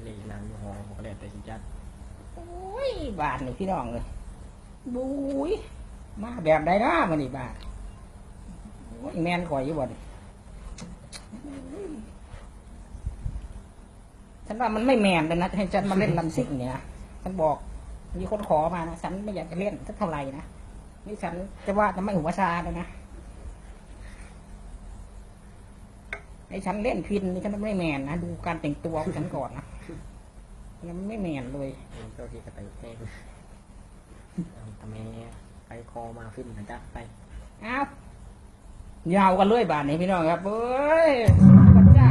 เลยนางอยู่หอก็ได้แต่สิจัดโอ้ยบาทนี่พี่น้องเลยบุ้ยมาแบบใดนะมันนี่บาทโอ้ยแมนข่อยอยู่บ่นฉันว่ามันไม่แมนเลยนะให้ฉันมาเล่นลำซิ่งเนี่ยฉันบอกมีคนขอมานะฉันไม่อยากจะเล่นสักเท่าไหร่นะนี่ฉันจะว่าจะไม่หัวชาเลยนะไอ้ฉันเล่นพินนี่ฉันไม่แมนนะดูการแต่งตัวของฉันก่อนนะยังไม่แมนเลยเจ้าที่กระต่ายแพงทำไมไปคอมาขึ้นนะจ๊ะไปอ้าวยาวกันเลยบาทนี้พี่น้องครับเฮ้ยพระเจ้า